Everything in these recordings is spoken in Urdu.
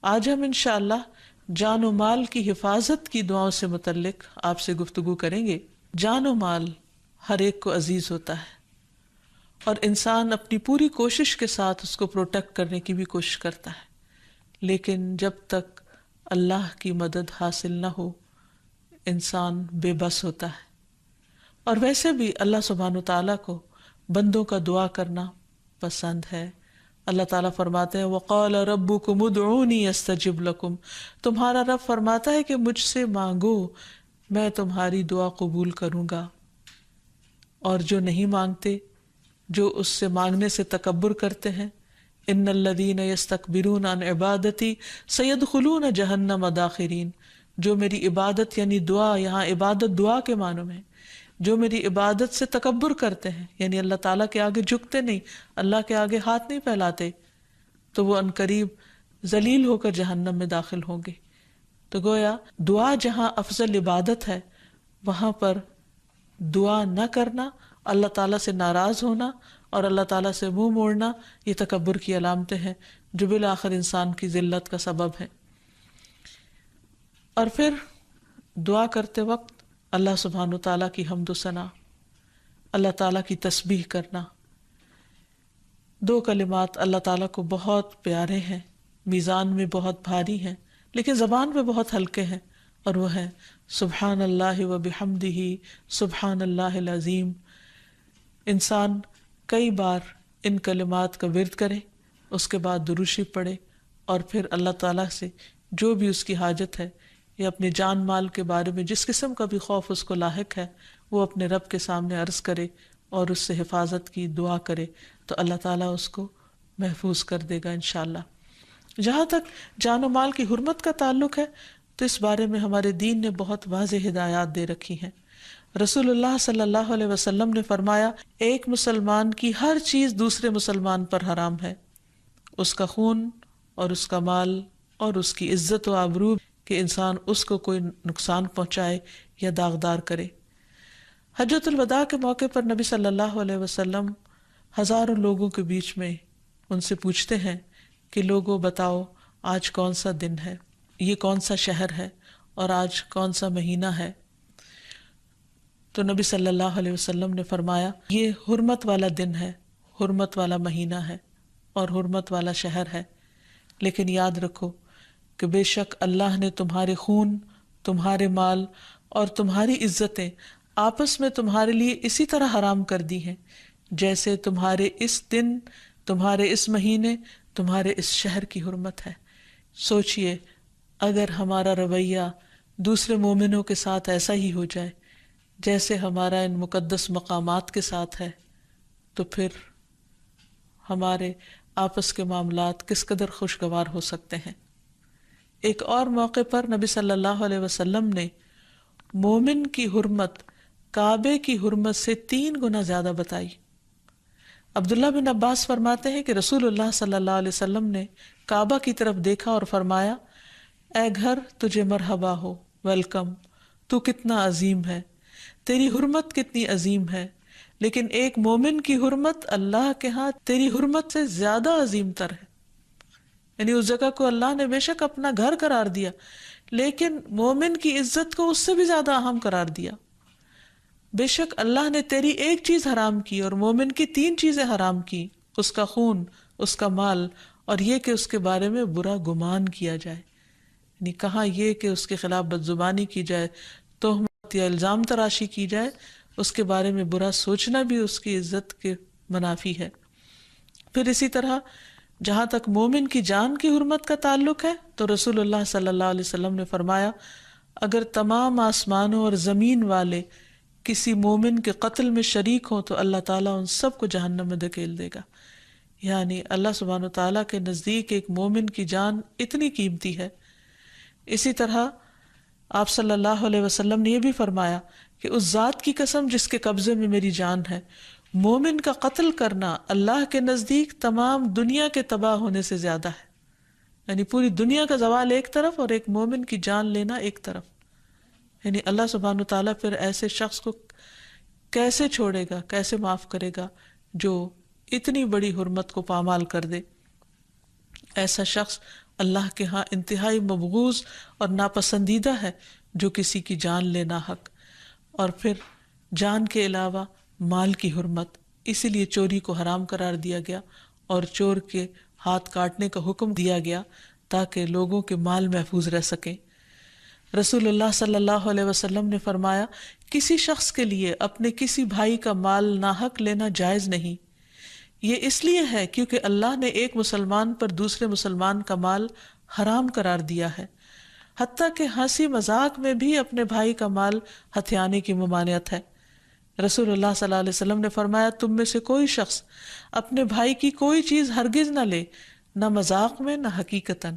آج ہم انشاءاللہ جان و مال کی حفاظت کی دعاؤں سے متعلق آپ سے گفتگو کریں گے۔ جان و مال ہر ایک کو عزیز ہوتا ہے اور انسان اپنی پوری کوشش کے ساتھ اس کو پروٹیکٹ کرنے کی بھی کوشش کرتا ہے، لیکن جب تک اللہ کی مدد حاصل نہ ہو انسان بے بس ہوتا ہے۔ اور ویسے بھی اللہ سبحانہ وتعالیٰ کو بندوں کا دعا کرنا پسند ہے۔ اللہ تعالیٰ فرماتے ہیں وَقَالَ رَبُّكُمُ ادْعُونِي أَسْتَجِبْ لَكُمْ، تمہارا رب فرماتا ہے کہ مجھ سے مانگو میں تمہاری دعا قبول کروں گا۔ اور جو نہیں مانگتے، جو اس سے مانگنے سے تکبر کرتے ہیں، ان الذین یستکبرون عن عبادتی سیدخلون جہنم داخرین، جو میری عبادت یعنی دعا، یہاں عبادت دعا کے معنوں میں، جو میری عبادت سے تکبر کرتے ہیں یعنی اللہ تعالیٰ کے آگے جھکتے نہیں، اللہ کے آگے ہاتھ نہیں پھیلاتے، تو وہ عنقریب ذلیل ہو کر جہنم میں داخل ہوں گے۔ تو گویا دعا جہاں افضل عبادت ہے، وہاں پر دعا نہ کرنا، اللہ تعالیٰ سے ناراض ہونا اور اللہ تعالیٰ سے منہ موڑنا، یہ تکبر کی علامتیں ہیں جو بالآخر انسان کی ذلت کا سبب ہے۔ اور پھر دعا کرتے وقت اللہ سبحانہ و تعالیٰ کی حمد و ثنا، اللہ تعالیٰ کی تسبیح کرنا۔ دو کلمات اللہ تعالیٰ کو بہت پیارے ہیں، میزان میں بہت بھاری ہیں، لیکن زبان پہ بہت ہلکے ہیں، اور وہ ہے سبحان اللہ و بحمدہ سبحان اللہ العظیم۔ انسان کئی بار ان کلمات کا ورد کرے، اس کے بعد درود شریف پڑھے، اور پھر اللہ تعالیٰ سے جو بھی اس کی حاجت ہے یا اپنے جان مال کے بارے میں جس قسم کا بھی خوف اس کو لاحق ہے، وہ اپنے رب کے سامنے عرض کرے اور اس سے حفاظت کی دعا کرے، تو اللہ تعالیٰ اس کو محفوظ کر دے گا انشاءاللہ۔ جہاں تک جان و مال کی حرمت کا تعلق ہے تو اس بارے میں ہمارے دین نے بہت واضح ہدایات دے رکھی ہیں۔ رسول اللہ صلی اللہ علیہ وسلم نے فرمایا ایک مسلمان کی ہر چیز دوسرے مسلمان پر حرام ہے، اس کا خون اور اس کا مال اور اس کی عزت و آبرو، کہ انسان اس کو کوئی نقصان پہنچائے یا داغدار کرے۔ حجۃ الوداع کے موقع پر نبی صلی اللہ علیہ وسلم ہزاروں لوگوں کے بیچ میں ان سے پوچھتے ہیں کہ لوگوں بتاؤ آج کون سا دن ہے، یہ کون سا شہر ہے، اور آج کون سا مہینہ ہے؟ تو نبی صلی اللہ علیہ وسلم نے فرمایا یہ حرمت والا دن ہے، حرمت والا مہینہ ہے اور حرمت والا شہر ہے، لیکن یاد رکھو کہ بے شک اللہ نے تمہارے خون، تمہارے مال اور تمہاری عزتیں آپس میں تمہارے لیے اسی طرح حرام کر دی ہیں جیسے تمہارے اس دن، تمہارے اس مہینے، تمہارے اس شہر کی حرمت ہے۔ سوچئے اگر ہمارا رویہ دوسرے مومنوں کے ساتھ ایسا ہی ہو جائے جیسے ہمارا ان مقدس مقامات کے ساتھ ہے، تو پھر ہمارے آپس کے معاملات کس قدر خوشگوار ہو سکتے ہیں۔ ایک اور موقع پر نبی صلی اللہ علیہ وسلم نے مومن کی حرمت کعبے کی حرمت سے 3 گنا زیادہ بتائی۔ عبداللہ بن عباس فرماتے ہیں کہ رسول اللہ صلی اللہ علیہ وسلم نے کعبہ کی طرف دیکھا اور فرمایا اے گھر تجھے مرحبا ہو، ویلکم، تو کتنا عظیم ہے، تیری حرمت کتنی عظیم ہے، لیکن ایک مومن کی حرمت اللہ کے ہاں تیری حرمت سے زیادہ عظیم تر ہے۔ یعنی اس جگہ کو اللہ نے بے شک اپنا گھر قرار دیا، لیکن مومن کی عزت کو اس سے بھی زیادہ اہم قرار دیا۔ بے شک اللہ نے تیری ایک چیز حرام کی اور مومن کی 3 چیزیں حرام کی، اس کا خون، اس کا مال، اور یہ کہ اس کے بارے میں برا گمان کیا جائے، یعنی کہاں یہ کہ اس کے خلاف بدزبانی کی جائے، تہمت یا الزام تراشی کی جائے، اس کے بارے میں برا سوچنا بھی اس کی عزت کے منافی ہے۔ پھر اسی طرح جہاں تک مومن کی جان کی حرمت کا تعلق ہے تو رسول اللہ صلی اللہ علیہ وسلم نے فرمایا اگر تمام آسمانوں اور زمین والے کسی مومن کے قتل میں شریک ہوں تو اللہ تعالیٰ ان سب کو جہنم میں دھکیل دے گا۔ یعنی اللہ سبحانہ و تعالیٰ کے نزدیک ایک مومن کی جان اتنی قیمتی ہے۔ اسی طرح آپ صلی اللہ علیہ وسلم نے یہ بھی فرمایا کہ اس ذات کی قسم جس کے قبضے میں میری جان ہے، مومن کا قتل کرنا اللہ کے نزدیک تمام دنیا کے تباہ ہونے سے زیادہ ہے۔ یعنی پوری دنیا کا زوال ایک طرف اور ایک مومن کی جان لینا ایک طرف، یعنی اللہ سبحانہ وتعالیٰ پھر ایسے شخص کو کیسے چھوڑے گا، کیسے معاف کرے گا جو اتنی بڑی حرمت کو پامال کر دے۔ ایسا شخص اللہ کے ہاں انتہائی مبغوض اور ناپسندیدہ ہے جو کسی کی جان لے ناحق۔ اور پھر جان کے علاوہ مال کی حرمت، اسی لیے چوری کو حرام قرار دیا گیا اور چور کے ہاتھ کاٹنے کا حکم دیا گیا تاکہ لوگوں کے مال محفوظ رہ سکیں۔ رسول اللہ صلی اللہ علیہ وسلم نے فرمایا، کسی شخص کے لیے اپنے کسی بھائی کا مال ناحق لینا جائز نہیں۔ یہ اس لیے ہے کیونکہ اللہ نے ایک مسلمان پر دوسرے مسلمان کا مال حرام قرار دیا ہے، حتیٰ کہ ہنسی مذاق میں بھی اپنے بھائی کا مال ہتھیانے کی ممانعت ہے۔ رسول اللہ صلی اللہ علیہ وسلم نے فرمایا، تم میں سے کوئی شخص اپنے بھائی کی کوئی چیز ہرگز نہ لے، نہ مذاق میں نہ حقیقتاً۔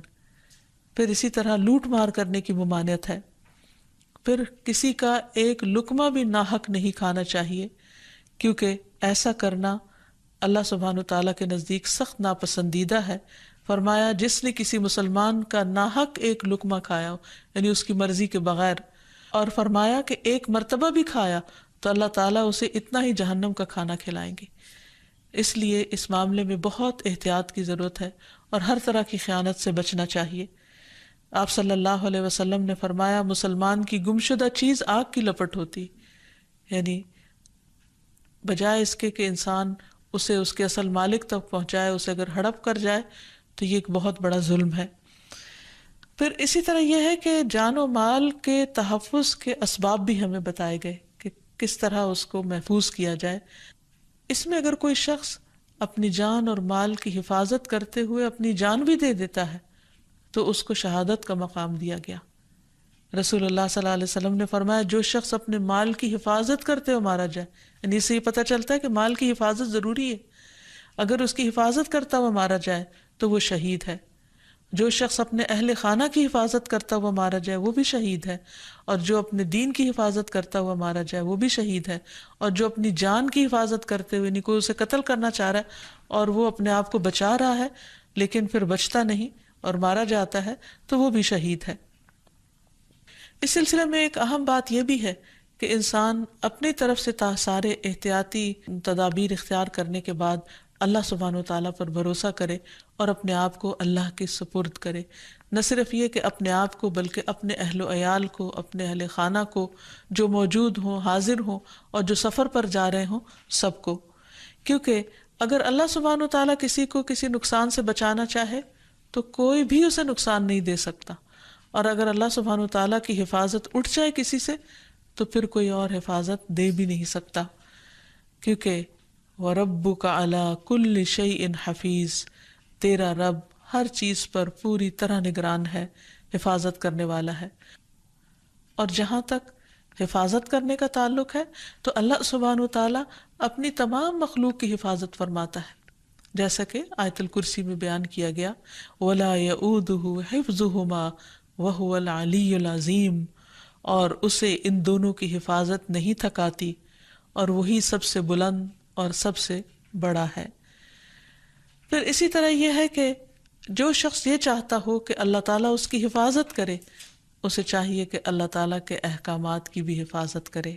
پھر اسی طرح لوٹ مار کرنے کی ممانعت ہے۔ پھر کسی کا ایک لقمہ بھی ناحق نہیں کھانا چاہیے، کیونکہ ایسا کرنا اللہ سبحانہ وتعالیٰ کے نزدیک سخت ناپسندیدہ ہے۔ فرمایا، جس نے کسی مسلمان کا ناحق ایک لقمہ کھایا ہو، یعنی اس کی مرضی کے بغیر، اور فرمایا کہ ایک مرتبہ بھی کھایا تو اللہ تعالیٰ اسے اتنا ہی جہنم کا کھانا کھلائیں گے۔ اس لیے اس معاملے میں بہت احتیاط کی ضرورت ہے اور ہر طرح کی خیانت سے بچنا چاہیے۔ آپ صلی اللہ علیہ وسلم نے فرمایا، مسلمان کی گمشدہ چیز آگ کی لپٹ ہوتی، یعنی بجائے اس کے کہ انسان اسے اس کے اصل مالک تک پہنچائے، اسے اگر ہڑپ کر جائے تو یہ ایک بہت بڑا ظلم ہے۔ پھر اسی طرح یہ ہے کہ جان و مال کے تحفظ کے اسباب بھی ہمیں بتائے گئے کہ کس طرح اس کو محفوظ کیا جائے۔ اس میں اگر کوئی شخص اپنی جان اور مال کی حفاظت کرتے ہوئے اپنی جان بھی دے دیتا ہے تو اس کو شہادت کا مقام دیا گیا۔ رسول اللہ صلی اللہ علیہ وسلم نے فرمایا، جو شخص اپنے مال کی حفاظت کرتے ہوئے مارا جائے، یعنی اس سے یہ پتہ چلتا ہے کہ مال کی حفاظت ضروری ہے، اگر اس کی حفاظت کرتا ہوا مارا جائے تو وہ شہید ہے۔ جو شخص اپنے اہل خانہ کی حفاظت کرتا ہوا مارا جائے وہ بھی شہید ہے، اور جو اپنے دین کی حفاظت کرتا ہوا مارا جائے وہ بھی شہید ہے، اور جو اپنی جان کی حفاظت کرتے ہوئے، یعنی کوئی اسے قتل کرنا چاہ رہا ہے اور وہ اپنے آپ کو بچا رہا ہے لیکن پھر بچتا نہیں اور مارا جاتا ہے تو وہ بھی شہید ہے۔ اس سلسلے میں ایک اہم بات یہ بھی ہے کہ انسان اپنی طرف سے سارے احتیاطی تدابیر اختیار کرنے کے بعد اللہ سبحانہ و تعالیٰ پر بھروسہ کرے اور اپنے آپ کو اللہ کے سپرد کرے۔ نہ صرف یہ کہ اپنے آپ کو بلکہ اپنے اہل و عیال کو، اپنے اہل خانہ کو، جو موجود ہوں، حاضر ہوں اور جو سفر پر جا رہے ہوں، سب کو۔ کیونکہ اگر اللہ سبحانہ و تعالیٰ کسی کو کسی نقصان سے بچانا چاہے تو کوئی بھی اسے نقصان نہیں دے سکتا، اور اگر اللہ سبحانہ و تعالیٰ کی حفاظت اٹھ جائے کسی سے تو پھر کوئی اور حفاظت دے بھی نہیں سکتا، کیونکہ وَرَبُّكَ عَلَىٰ كُلِّ شَيْءٍ حَفِيظٌ، تیرا رب ہر چیز پر پوری طرح نگران ہے، حفاظت کرنے والا ہے۔ اور جہاں تک حفاظت کرنے کا تعلق ہے تو اللہ سبحانہ و تعالیٰ اپنی تمام مخلوق کی حفاظت فرماتا ہے، جیسا کہ آیت الکرسی میں بیان کیا گیا، وَلَا يَئُودُهُ حِفْظُهُمَا وَهُوَ الْعَلِيُّ الْعَظِيمُ، اور اسے ان دونوں کی حفاظت نہیں تھکاتی اور وہی سب سے بلند اور سب سے بڑا ہے۔ پھر اسی طرح یہ ہے کہ جو شخص یہ چاہتا ہو کہ اللہ تعالیٰ اس کی حفاظت کرے، اسے چاہیے کہ اللہ تعالیٰ کے احکامات کی بھی حفاظت کرے۔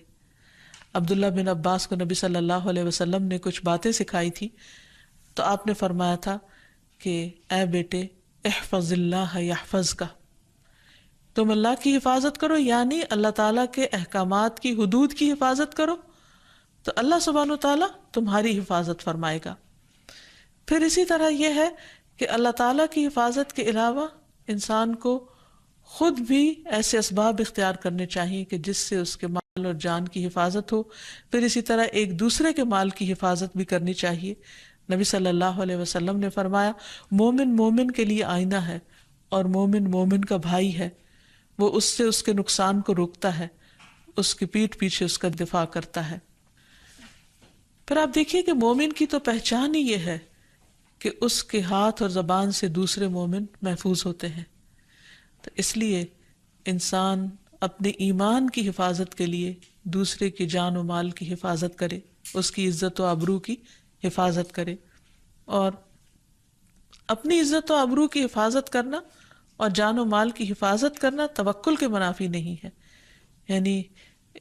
عبداللہ بن عباس کو نبی صلی اللہ علیہ وسلم نے کچھ باتیں سکھائی تھی تو آپ نے فرمایا تھا کہ اے بیٹے، احفظ اللہ یحفظک، تم اللہ کی حفاظت کرو، یعنی اللہ تعالیٰ کے احکامات کی، حدود کی حفاظت کرو تو اللہ سبحانہ و تعالیٰ تمہاری حفاظت فرمائے گا۔ پھر اسی طرح یہ ہے کہ اللہ تعالیٰ کی حفاظت کے علاوہ انسان کو خود بھی ایسے اسباب اختیار کرنے چاہیے کہ جس سے اس کے مال اور جان کی حفاظت ہو۔ پھر اسی طرح ایک دوسرے کے مال کی حفاظت بھی کرنی چاہیے۔ نبی صلی اللہ علیہ وسلم نے فرمایا، مومن مومن کے لیے آئینہ ہے اور مومن مومن کا بھائی ہے، وہ اس سے اس کے نقصان کو روکتا ہے، اس کی پیٹھ پیچھے اس کا دفاع کرتا ہے۔ پھر آپ دیکھیے کہ مومن کی تو پہچان ہی یہ ہے کہ اس کے ہاتھ اور زبان سے دوسرے مومن محفوظ ہوتے ہیں، تو اس لیے انسان اپنے ایمان کی حفاظت کے لیے دوسرے کی جان و مال کی حفاظت کرے، اس کی عزت و آبرو کی حفاظت کرے۔ اور اپنی عزت و آبرو کی حفاظت کرنا اور جان و مال کی حفاظت کرنا توکل کے منافی نہیں ہے، یعنی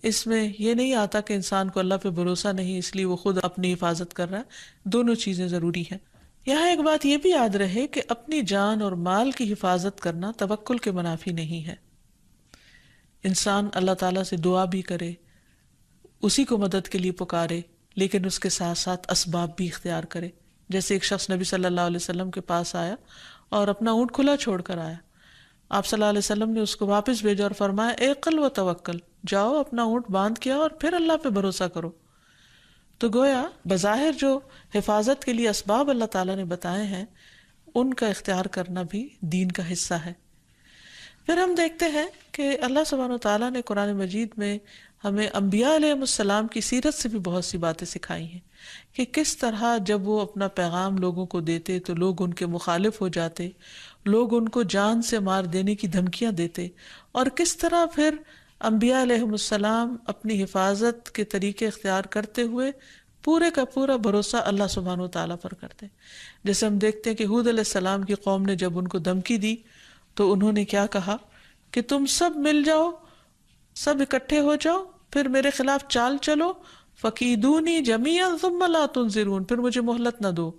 اس میں یہ نہیں آتا کہ انسان کو اللہ پہ بھروسہ نہیں اس لیے وہ خود اپنی حفاظت کر رہا ہے، دونوں چیزیں ضروری ہیں۔ یہاں ایک بات یہ بھی یاد رہے کہ اپنی جان اور مال کی حفاظت کرنا توکل کے منافی نہیں ہے. انسان اللہ تعالیٰ سے دعا بھی کرے، اسی کو مدد کے لیے پکارے، لیکن اس کے ساتھ ساتھ اسباب بھی اختیار کرے. جیسے ایک شخص نبی صلی اللہ علیہ وسلم کے پاس آیا اور اپنا اونٹ کھلا چھوڑ کر آیا. آپ صلی اللہ علیہ وسلم نے اس کو واپس بھیجا اور فرمایا اقل و توکل، جاؤ اپنا اونٹ باندھ کیا اور پھر اللہ پہ بھروسہ کرو. تو گویا بظاہر جو حفاظت کے لیے اسباب اللہ تعالیٰ نے بتائے ہیں ان کا اختیار کرنا بھی دین کا حصہ ہے. پھر ہم دیکھتے ہیں کہ اللہ سبحانہ و تعالیٰ نے قرآن مجید میں ہمیں انبیاء علیہ السلام کی سیرت سے بھی بہت سی باتیں سکھائی ہیں کہ کس طرح جب وہ اپنا پیغام لوگوں کو دیتے تو لوگ ان کے مخالف ہو جاتے، لوگ ان کو جان سے مار دینے کی دھمکیاں دیتے، اور کس طرح پھر انبیاء علیہ السلام اپنی حفاظت کے طریقے اختیار کرتے ہوئے پورے کا پورا بھروسہ اللہ سبحانہ و تعالیٰ پر کرتے. جیسے ہم دیکھتے ہیں کہ ہود علیہ السلام کی قوم نے جب ان کو دھمکی دی تو انہوں نے کیا کہا کہ تم سب مل جاؤ، سب اکٹھے ہو جاؤ، پھر میرے خلاف چال چلو، فکیدونی جمیعا ثم لا تنظرون، پھر مجھے مہلت نہ دو.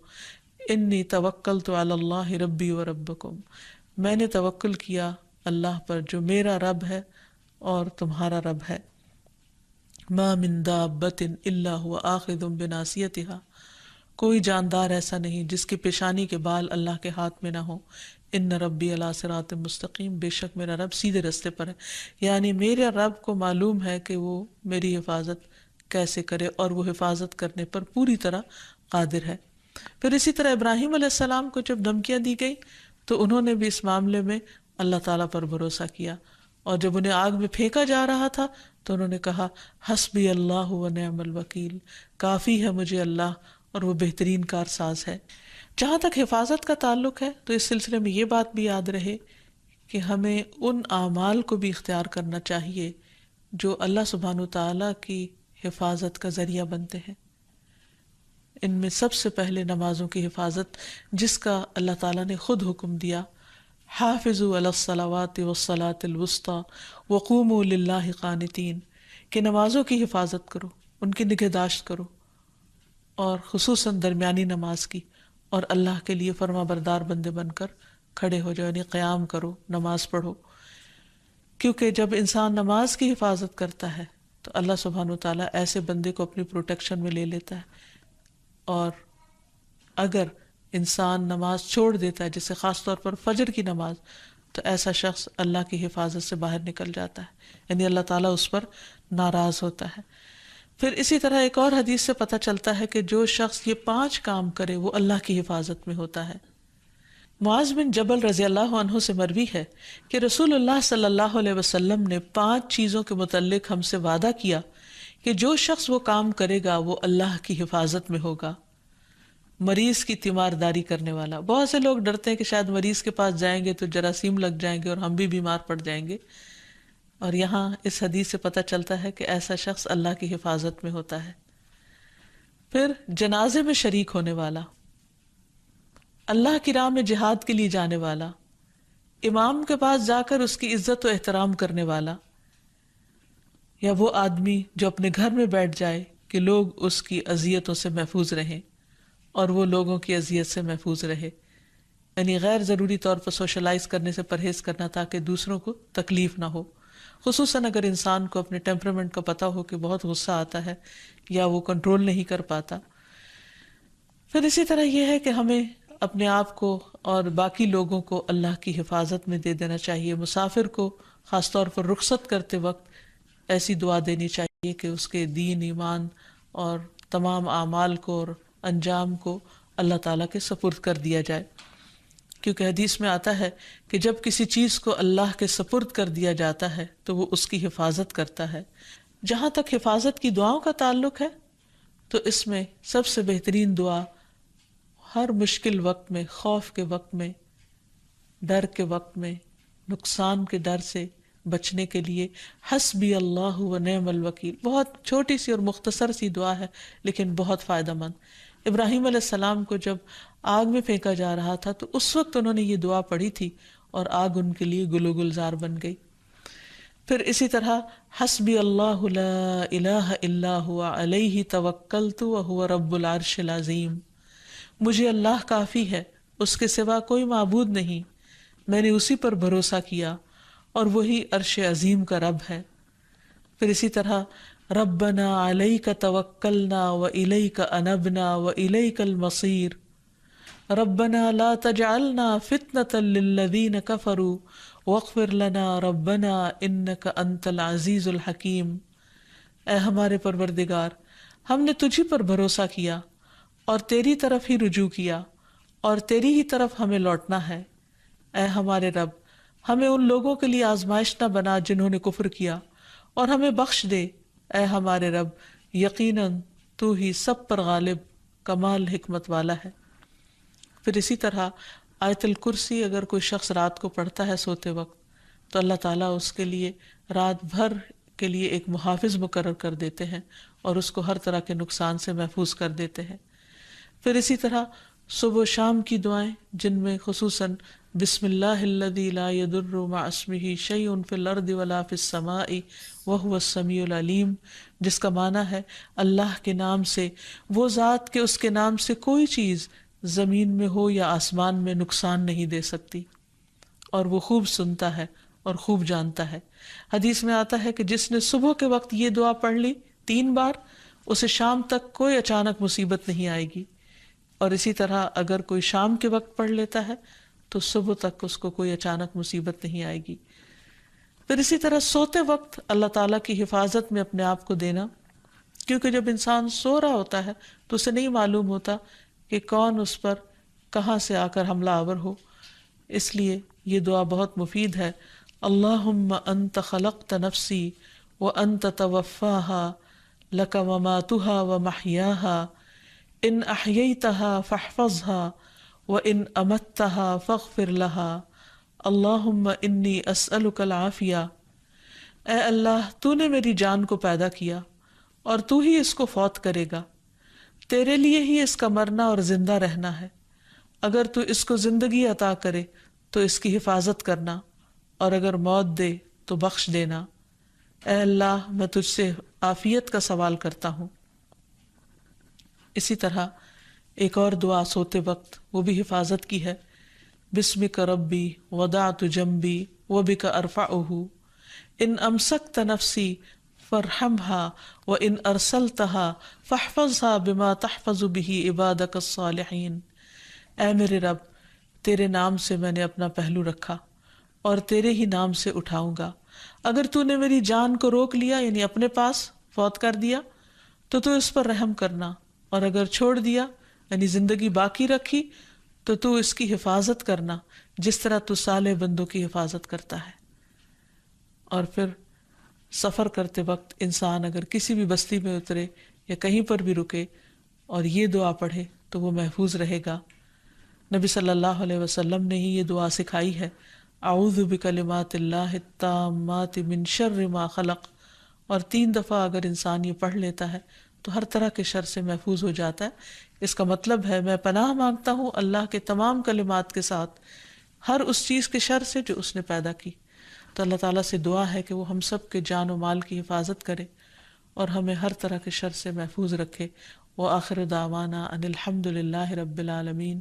انی توکلت علی اللہ ربی و ربکم، میں نے توکل کیا اللہ پر جو میرا رب ہے اور تمہارا رب ہے. ما من دابۃ الا هو آخذ بناصیتها، کوئی جاندار ایسا نہیں جس کی پیشانی کے بال اللہ کے ہاتھ میں نہ ہو. ان ربی علی صراط مستقیم، بے شک میرا رب سیدھے رستے پر ہے. یعنی میرے رب کو معلوم ہے کہ وہ میری حفاظت کیسے کرے اور وہ حفاظت کرنے پر پوری طرح قادر ہے. پھر اسی طرح ابراہیم علیہ السلام کو جب دھمکیاں دی گئی تو انہوں نے بھی اس معاملے میں اللہ تعالیٰ پر بھروسہ کیا، اور جب انہیں آگ میں پھینکا جا رہا تھا تو انہوں نے کہا حسبی اللہ و نعم الوکیل، کافی ہے مجھے اللہ اور وہ بہترین کارساز ہے. جہاں تک حفاظت کا تعلق ہے تو اس سلسلے میں یہ بات بھی یاد رہے کہ ہمیں ان اعمال کو بھی اختیار کرنا چاہیے جو اللہ سبحانہ تعالیٰ کی حفاظت کا ذریعہ بنتے ہیں. ان میں سب سے پہلے نمازوں کی حفاظت، جس کا اللہ تعالیٰ نے خود حکم دیا، حافظوا علی الصلوات والصلاة الوسطی وقوموا للہ قانتین، کہ نمازوں کی حفاظت کرو، ان کی نگہداشت کرو، اور خصوصاً درمیانی نماز کی، اور اللہ کے لیے فرما بردار بندے بن کر کھڑے ہو جاؤ، یعنی قیام کرو، نماز پڑھو. کیونکہ جب انسان نماز کی حفاظت کرتا ہے تو اللہ سبحانہ تعالیٰ ایسے بندے کو اپنی پروٹیکشن میں لے لیتا ہے. اور اگر انسان نماز چھوڑ دیتا ہے، جیسے خاص طور پر فجر کی نماز، تو ایسا شخص اللہ کی حفاظت سے باہر نکل جاتا ہے، یعنی اللہ تعالیٰ اس پر ناراض ہوتا ہے. پھر اسی طرح ایک اور حدیث سے پتہ چلتا ہے کہ جو شخص یہ 5 کام کرے وہ اللہ کی حفاظت میں ہوتا ہے. معاذ بن جبل رضی اللہ عنہ سے مروی ہے کہ رسول اللہ صلی اللہ علیہ وسلم نے 5 چیزوں کے متعلق ہم سے وعدہ کیا کہ جو شخص وہ کام کرے گا وہ اللہ کی حفاظت میں ہوگا. مریض کی تیمارداری کرنے والا، بہت سے لوگ ڈرتے ہیں کہ شاید مریض کے پاس جائیں گے تو جراثیم لگ جائیں گے اور ہم بھی بیمار پڑ جائیں گے، اور یہاں اس حدیث سے پتہ چلتا ہے کہ ایسا شخص اللہ کی حفاظت میں ہوتا ہے. پھر جنازے میں شریک ہونے والا، اللہ کی راہ میں جہاد کے لیے جانے والا، امام کے پاس جا کر اس کی عزت و احترام کرنے والا، یا وہ آدمی جو اپنے گھر میں بیٹھ جائے کہ لوگ اس کی اذیتوں سے محفوظ رہیں اور وہ لوگوں کی اذیت سے محفوظ رہے، یعنی غیر ضروری طور پر سوشلائز کرنے سے پرہیز کرنا تاکہ دوسروں کو تکلیف نہ ہو، خصوصاً اگر انسان کو اپنے ٹیمپرامنٹ کا پتہ ہو کہ بہت غصہ آتا ہے یا وہ کنٹرول نہیں کر پاتا. پھر اسی طرح یہ ہے کہ ہمیں اپنے آپ کو اور باقی لوگوں کو اللہ کی حفاظت میں دے دینا چاہیے. مسافر کو خاص طور پر رخصت کرتے وقت ایسی دعا دینی چاہیے کہ اس کے دین، ایمان اور تمام اعمال کو اور انجام کو اللہ تعالیٰ کے سپرد کر دیا جائے، کیونکہ حدیث میں آتا ہے کہ جب کسی چیز کو اللہ کے سپرد کر دیا جاتا ہے تو وہ اس کی حفاظت کرتا ہے. جہاں تک حفاظت کی دعاؤں کا تعلق ہے تو اس میں سب سے بہترین دعا ہر مشکل وقت میں، خوف کے وقت میں، ڈر کے وقت میں، نقصان کے ڈر سے بچنے کے لیے حسبی اللہ و نعم الوکیل، بہت چھوٹی سی اور مختصر سی دعا ہے لیکن بہت فائدہ مند. ابراہیم علیہ السلام کو جب آگ میں پھینکا جا رہا تھا تو اس وقت انہوں نے یہ دعا پڑھی تھی اور آگ ان کے لیے گل و گلزار بن گئی. پھر اسی طرح حسبی اللہ لا الہ الا هو علیہ توکلت وهو رب العرش العظیم، مجھے اللہ کافی ہے، اس کے سوا کوئی معبود نہیں، میں نے اسی پر بھروسہ کیا اور وہی عرش عظیم کا رب ہے۔ پھر اسی طرح ربنا علیک توکلنا والیک انبنا والیک المصیر، ربنا لا تجعلنا فتنة للذین کفروا واغفر لنا ربنا انک انت العزیز الحکیم۔ اے ہمارے پروردگار، ہم نے تجھی پر بھروسہ کیا اور تیری طرف ہی رجوع کیا اور تیری ہی طرف ہمیں لوٹنا ہے۔ اے ہمارے رب، ہمیں ان لوگوں کے لیے آزمائش نہ بنا جنہوں نے کفر کیا، اور ہمیں بخش دے اے ہمارے رب، یقیناً تو ہی سب پر غالب کمال حکمت والا ہے۔ پھر اسی طرح آیت الکرسی اگر کوئی شخص رات کو پڑھتا ہے سوتے وقت، تو اللہ تعالیٰ اس کے لیے رات بھر کے لیے ایک محافظ مقرر کر دیتے ہیں اور اس کو ہر طرح کے نقصان سے محفوظ کر دیتے ہیں۔ پھر اسی طرح صبح و شام کی دعائیں، جن میں خصوصاً بسم اللہ الذی لا یضر مع اسمہ شیء فی الارض ولا فی السماء وہو السمیع العلیم، جس کا معنی ہے اللہ کے نام سے، وہ ذات کہ اس کے نام سے کوئی چیز زمین میں ہو یا آسمان میں نقصان نہیں دے سکتی، اور وہ خوب سنتا ہے اور خوب جانتا ہے۔ حدیث میں آتا ہے کہ جس نے صبح کے وقت یہ دعا پڑھ لی 3 بار، اسے شام تک کوئی اچانک مصیبت نہیں آئے گی، اور اسی طرح اگر کوئی شام کے وقت پڑھ لیتا ہے تو صبح تک اس کو کوئی اچانک مصیبت نہیں آئے گی۔ پھر اسی طرح سوتے وقت اللہ تعالیٰ کی حفاظت میں اپنے آپ کو دینا، کیونکہ جب انسان سو رہا ہوتا ہے تو اسے نہیں معلوم ہوتا کہ کون اس پر کہاں سے آ کر حملہ آور ہو، اس لیے یہ دعا بہت مفید ہے۔ اللہم انت خلقت نفسی وانت توفاها لک مماتها ومحیاها ان احییتها فاحفظها وان امتها فاغفر لها اللہم انی اسألک العافیہ۔ اے اللہ، تو نے میری جان کو پیدا کیا اور تو ہی اس کو فوت کرے گا، تیرے لیے ہی اس کا مرنا اور زندہ رہنا ہے، اگر تو اس کو زندگی عطا کرے تو اس کی حفاظت کرنا، اور اگر موت دے تو بخش دینا۔ اے اللہ، میں تجھ سے عافیت کا سوال کرتا ہوں۔ اسی طرح ایک اور دعا سوتے وقت، وہ بھی حفاظت کی ہے، بسمک ربی وضعت جنبی وبک ارفعہ ان امسکت نفسی فارحمها وان ارسلتها فاحفظها بما تحفظ به عبادک الصالحین۔ اے میرے رب، تیرے نام سے میں نے اپنا پہلو رکھا اور تیرے ہی نام سے اٹھاؤں گا، اگر تو نے میری جان کو روک لیا یعنی اپنے پاس فوت کر دیا تو تو اس پر رحم کرنا، اور اگر چھوڑ دیا یعنی زندگی باقی رکھی تو تو اس کی حفاظت کرنا جس طرح تو صالح بندوں کی حفاظت کرتا ہے۔ اور پھر سفر کرتے وقت انسان اگر کسی بھی بستی میں اترے یا کہیں پر بھی رکے اور یہ دعا پڑھے تو وہ محفوظ رہے گا۔ نبی صلی اللہ علیہ وسلم نے ہی یہ دعا سکھائی ہے، اعوذ بکلمات اللہ التامات من شر ما خلق، اور 3 دفعہ اگر انسان یہ پڑھ لیتا ہے تو ہر طرح کے شر سے محفوظ ہو جاتا ہے۔ اس کا مطلب ہے میں پناہ مانگتا ہوں اللہ کے تمام کلمات کے ساتھ ہر اس چیز کے شر سے جو اس نے پیدا کی۔ تو اللہ تعالیٰ سے دعا ہے کہ وہ ہم سب کے جان و مال کی حفاظت کرے اور ہمیں ہر طرح کے شر سے محفوظ رکھے۔ وآخر دعوانا ان الحمد للہ رب العالمین۔